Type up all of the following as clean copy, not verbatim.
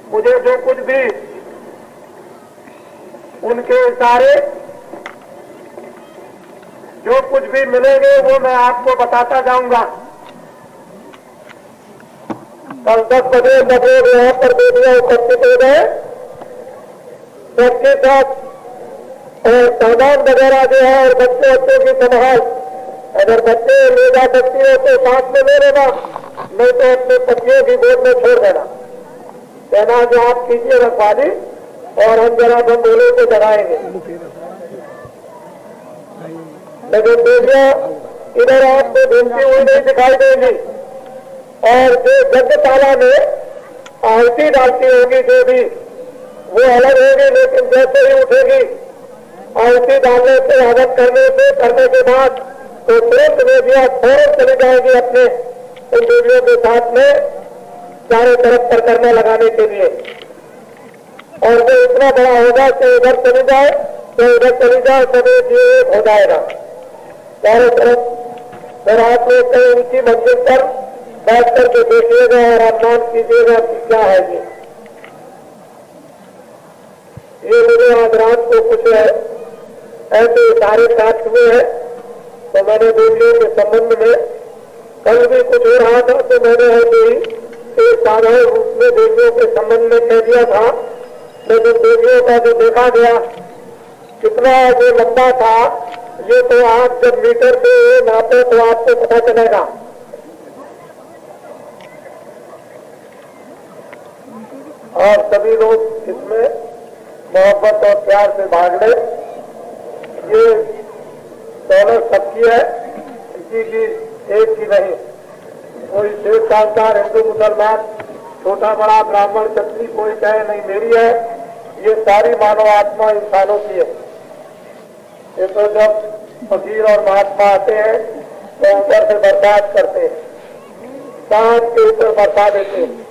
मुझे जो कुछ भी उनके इशारे जो कुछ भी मिलेंगे वो मैं आपको बताता जाऊंगा। कल 10 बजे लगभग यहाँ पर बेटियां उपस्थित हो गए, सबके साथ और सामान वगैरह जो है और बच्चों की संभाल, अगर बच्चे ले जा सकती हो तो साथ में ले लेना, नहीं तो अपने पतियों की गोद में छोड़ देना। कहना जो आप कीजिए रखवाली और हम जरा बम भोले को जगाएंगे। लेकिन बेटियां इधर आपको घूमती हुई नहीं दिखाई देंगी और जो यज्ञशाला में आहुति डालती होगी जो भी वो अलग होगी, लेकिन जैसे ही उठेगी आहुति डालने से हवन करने के बाद तो तुरंत बेटियां फौरन चली जाएंगी अपने उन बेटियों के साथ में चारों तरफ परिक्रमा लगाने के लिए। और जो इतना बड़ा होगा कि इधर चली जाए तो इधर चली जाए, सभी जीव हो जाएगा चारों तरफ। फिर आप लोग कहीं ऊंची मंजिल पर बैठ करके देखिएगा और अनुमान कीजिएगा कि क्या है ये मुझे आज रात को कुछ ऐसे इशारे प्राप्त हुए हैं। तो मैंने देवियों के संबंध में कल भी कुछ हो रहा था तो मैंने एक साधारण रूप में देवियों के संबंध में कह दिया था, लेकिन देवियों का जो देखा गया कितना जो लंबा था, ये तो आप जब मीटर से नापे तो आपको पता चलेगा। और सभी लोग इसमें मोहब्बत और प्यार से भाग ले। ये दौलत सबकी है, किसी की एक की नहीं। कोई शेख साहूकार, हिंदू मुसलमान, छोटा बड़ा ब्राह्मण क्षत्रिय कोई कहे नहीं मेरी है, ये सारी मानव आत्मा इंसानों की है। ये तो जब फकीर और महात्मा आते हैं तो ऊपर से बर्दाश्त करते हैं, चांद के ऊपर बरसा देते हैं।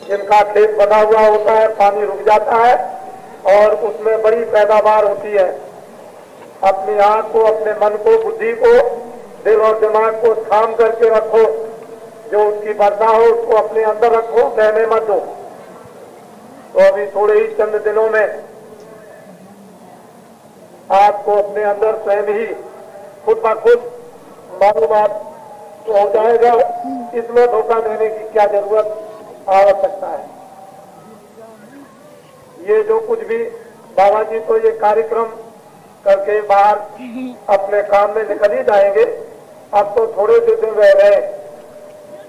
जिनका खेत बना हुआ होता है पानी रुक जाता है और उसमें बड़ी पैदावार होती है। अपनी आंख को, अपने मन को, बुद्धि को, दिल और दिमाग को थाम करके रखो। जो उसकी वर्षा हो उसको अपने अंदर रखो, बहने मत दो। तो अभी थोड़े ही चंद दिनों में आपको अपने अंदर स्वयं ही खुद ब खुद मालूमात हो जाएगा। इसमें धोखा देने की क्या जरूरत आवश्यकता है। ये जो कुछ भी बाबा जी तो ये कार्यक्रम करके बाहर अपने काम में निकल ही जाएंगे। अब तो थोड़े से दिन रह गए,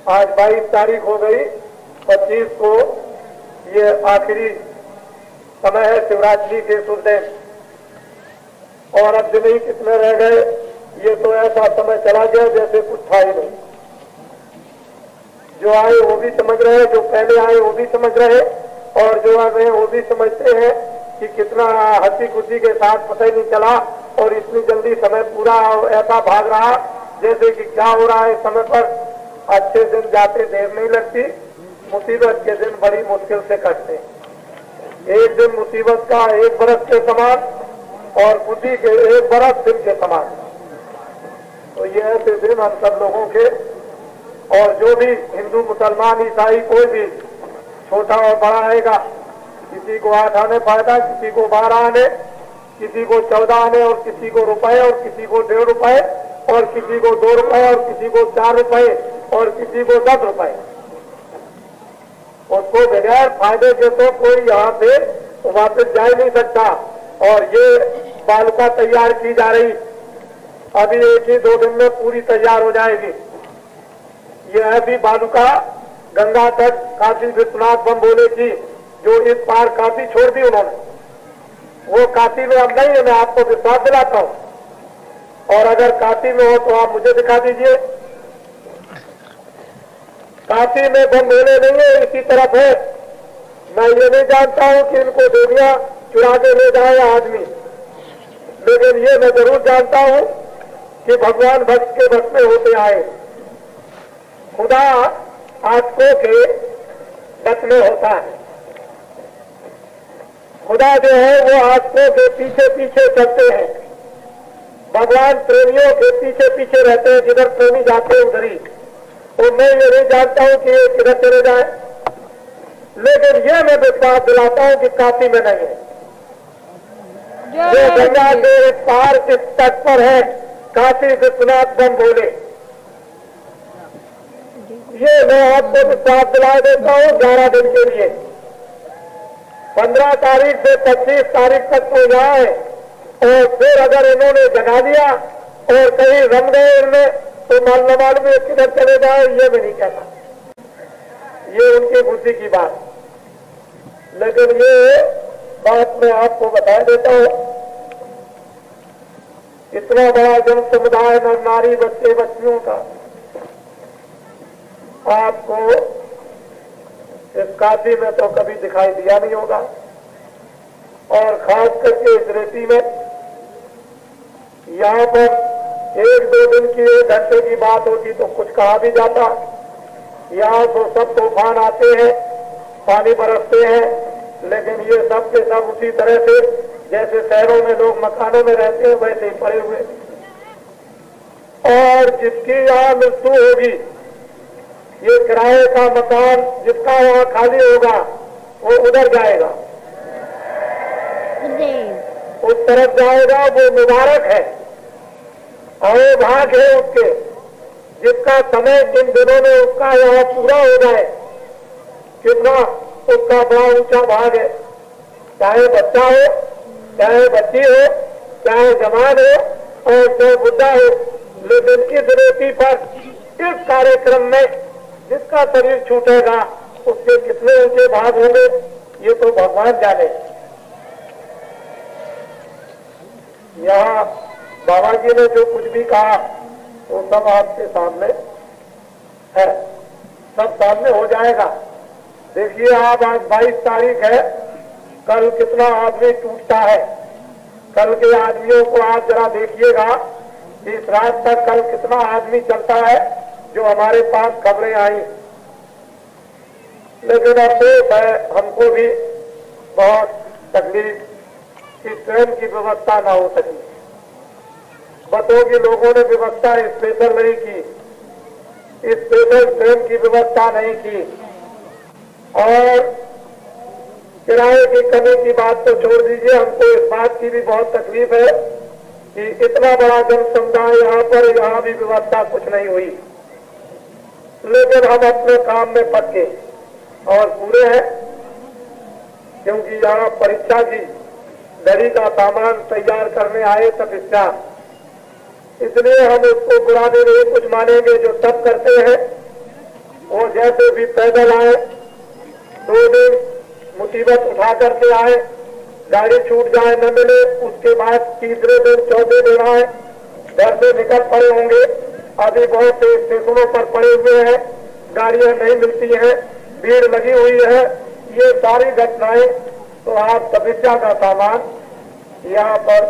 आज 22 तारीख हो गई, 25 को ये आखिरी समय है शिवरात्रि के शुभ दिन, और अब दिन ही कितने रह गए। ये तो ऐसा समय चला गया जैसे कुछ था ही नहीं। जो आए वो भी समझ रहे, जो पहले आए वो भी समझ रहे, और जो आ गए वो भी समझते हैं कि कितना हंसी खुशी के साथ पता ही नहीं चला और इतनी जल्दी समय पूरा ऐसा भाग रहा जैसे कि क्या हो रहा है समय पर। अच्छे दिन जाते देर नहीं लगती, मुसीबत के दिन बड़ी मुश्किल से कटते। एक दिन मुसीबत का 1 बरस के समान और खुशी के 1 बरस दिन के समान। तो ये ऐसे दिन हम सब लोगों के, और जो भी हिंदू मुसलमान ईसाई कोई भी छोटा और बड़ा आएगा, किसी को 8 आने फायदा, किसी को 12 आने, किसी को 14 आने, और किसी को रुपए, और किसी को 1.5 रुपए, और किसी को 2 रुपए, और किसी को 4 रुपए, और किसी को 10 रुपए। उसको बगैर फायदे के तो कोई यहाँ से वापस जा ही नहीं सकता। और ये बालुका तैयार की जा रही, अभी 1 ही 2 दिन में पूरी तैयार हो जाएगी। ये है भी बालुका गंगा तट काशी विश्वनाथ बम भोले की, जो इस पार काशी छोड़ दी उन्होंने, वो काशी में अब नहीं है, मैं आपको विश्वास दिलाता हूं। और अगर काशी में हो तो आप मुझे दिखा दीजिए। काशी में बम भोले नहीं है, इसी तरफ है। मैं ये नहीं जानता हूं कि इनको देवियां चुरा के ले जाए आदमी, लेकिन ये मैं जरूर जानता हूं कि भगवान भक्त के भक्त में होते आए। खुदा आंखों के बस में होता है। खुदा जो है वो आंखों के पीछे पीछे चलते हैं। भगवान प्रेमियों के पीछे पीछे रहते हैं, जिधर प्रेमी जाते हैं उधर ही। तो मैं ये नहीं जानता हूं कि ये किधर चले जाए, लेकिन ये मैं विश्वास दिलाता हूं कि काशी में नहीं है। ये गंगा के इस पार इस तट पर है काशी विश्वनाथ बम भोले। ये मैं आपको विश्वास दिला देता हूं 11 दिन के लिए। 15 तारीख से 25 तारीख तक तो यहाँ है, और फिर अगर इन्होंने जगा दिया और कहीं रम गए इनमें तो मालूम में किधर चले जाए ये मैं नहीं कहता, ये उनकी बुद्धि की बात। लेकिन ये बात मैं आपको बता देता हूं, इतना बड़ा जन समुदाय नर नारी बच्चे बच्चियों का आपको इस काशी में तो कभी दिखाई दिया नहीं होगा। और खास करके इस रेती में यहाँ पर 1-2 दिन की 1 घंटे की बात होती तो कुछ कहा भी जाता। यहाँ तो सब तूफान आते हैं, पानी बरसते हैं, लेकिन ये सब के सब उसी तरह से जैसे शहरों में लोग मकानों में रहते हैं वैसे ही पड़े हुए। और जिसकी यहाँ मृत्यु होगी, ये किराए का मकान जिसका वहाँ खाली होगा वो उधर जाएगा, उस तरफ जाएगा, वो मुबारक है, और भाग है उसके जिसका समय इन दिनों में उसका यहाँ पूरा हो जाए। कितना उसका बड़ा ऊंचा भाग है, चाहे बच्चा हो, चाहे बच्ची हो, चाहे जवान हो और चाहे बुढ़ा हो। लेकिन इस रेती पर इस कार्यक्रम में जिसका शरीर छूटेगा उसके कितने ऊंचे भाग होंगे ये तो भगवान जाने। यहाँ बाबा जी ने जो कुछ भी कहा वो सब आपके सामने है, सब सामने हो जाएगा। देखिए आप आज 22 तारीख है, कल कितना आदमी टूटता है। कल के आदमियों को आप जरा देखिएगा, इस रात तक कल कितना आदमी चलता है जो हमारे पास खबरें आई। लेकिन अफसोस है हमको भी बहुत तकलीफ कि ट्रेन की व्यवस्था ना हो सकी। बतों की लोगों ने व्यवस्था स्पेशल नहीं की, स्पेशल ट्रेन की व्यवस्था नहीं की। और किराए की कमी की बात तो छोड़ दीजिए, हमको इस बात की भी बहुत तकलीफ है कि इतना बड़ा जन समुदाय यहाँ पर, यहाँ भी व्यवस्था कुछ नहीं हुई। लेकिन हम अपने काम में पक्के और पूरे हैं, क्योंकि यहाँ परीक्षा की दरी का सामान तैयार करने आए तपस्या, इसलिए हम उसको बुरा नहीं कुछ मानेंगे। जो सब करते हैं वो जैसे भी पैदल आए, 2 दिन मुसीबत उठा करके आए, गाड़ी छूट जाए न मिले, उसके बाद तीसरे दिन चौथे दिन आए, घर से निकल पड़े होंगे। अभी बहुत से स्टेशनों पर पड़े हुए हैं, गाड़ियां नहीं मिलती हैं, भीड़ लगी हुई है। ये सारी घटनाएं तो आप तपस्या का सामान यहाँ पर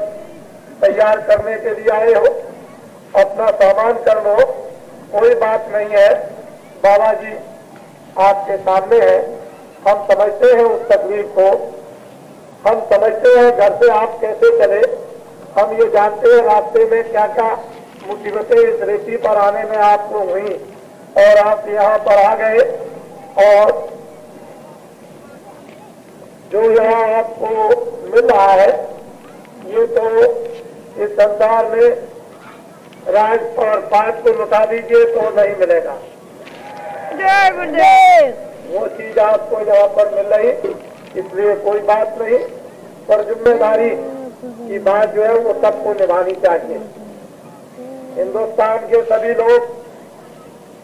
तैयार करने के लिए आए हो, अपना सामान कर लो, कोई बात नहीं है। बाबा जी आपके सामने है, हम समझते हैं उस तकलीफ को, हम समझते हैं घर से आप कैसे चले, हम ये जानते हैं रास्ते में क्या क्या मुसीबतें इस रेती पर आने में आपको हुई और आप यहाँ पर आ गए। और जो यहाँ आपको मिल रहा है ये तो इस संसार में राज और पाठ को लुटा दीजिए तो नहीं मिलेगा। जय गुरुदेव। वो चीज आपको यहाँ पर मिल रही, इसलिए कोई बात नहीं, पर जिम्मेदारी की बात जो है वो सबको निभानी चाहिए। हिंदुस्तान के सभी लोग,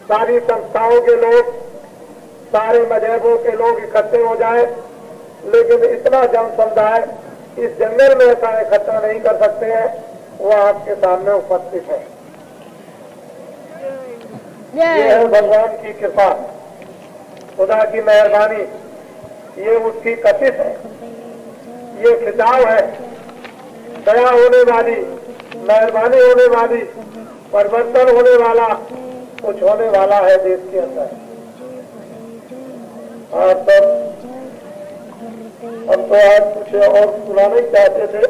सारी संस्थाओं के लोग, सारे मजहबों के लोग इकट्ठे हो जाए, लेकिन इतना जन समुदाय इस जंगल में ऐसा इकट्ठा नहीं कर सकते हैं, वो आपके सामने उपस्थित है। ये है भगवान की कृपा, खुदा की मेहरबानी, ये उसकी कशिश है, ये खिंचाव है, दया होने वाली, मेहरबानी होने वाली, परिवर्तन होने वाला, कुछ होने वाला है देश के अंदर। और तब हम तो आज कुछ और सुनाना ही चाहते थे,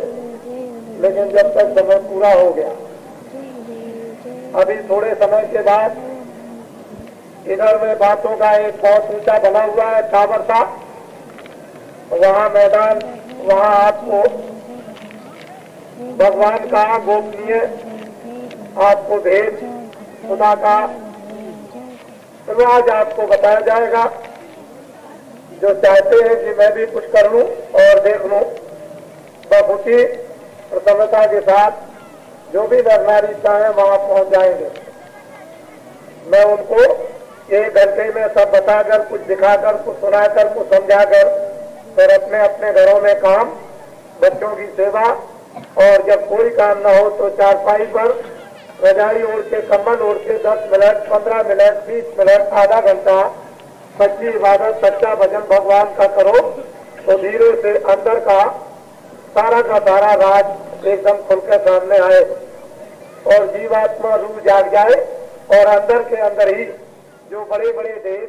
लेकिन जब तक समय पूरा हो गया, अभी थोड़े समय के बाद इधर में बातों का एक बहुत ऊंचा बना हुआ है टावर सा, वहाँ मैदान, वहाँ आपको भगवान का गोपनीय आपको भेद खुदा का राज आपको बताया जाएगा। जो चाहते हैं कि मैं भी कुछ कर लूं और देख लूं, बखुशी प्रसन्नता के साथ जो भी नर नारी चाहे वहां पहुंच जाएंगे। मैं उनको 1 घंटे में सब बताकर, कुछ दिखाकर, कुछ सुनाकर, कुछ समझाकर फिर अपने अपने घरों में काम, बच्चों की सेवा, और जब कोई काम न हो तो चारपाई पर रजाई ओढ़ के, कम्बल ओढ़ के 10 मिनट, 15 मिनट, 20 मिनट, आधा घंटा सच्ची इबादत, सच्चा भजन भगवान का करो तो धीरे से अंदर का सारा राज एकदम खुलकर सामने आए और जीवात्मा रूह जाग जाए और अंदर के अंदर ही जो बड़े बड़े देश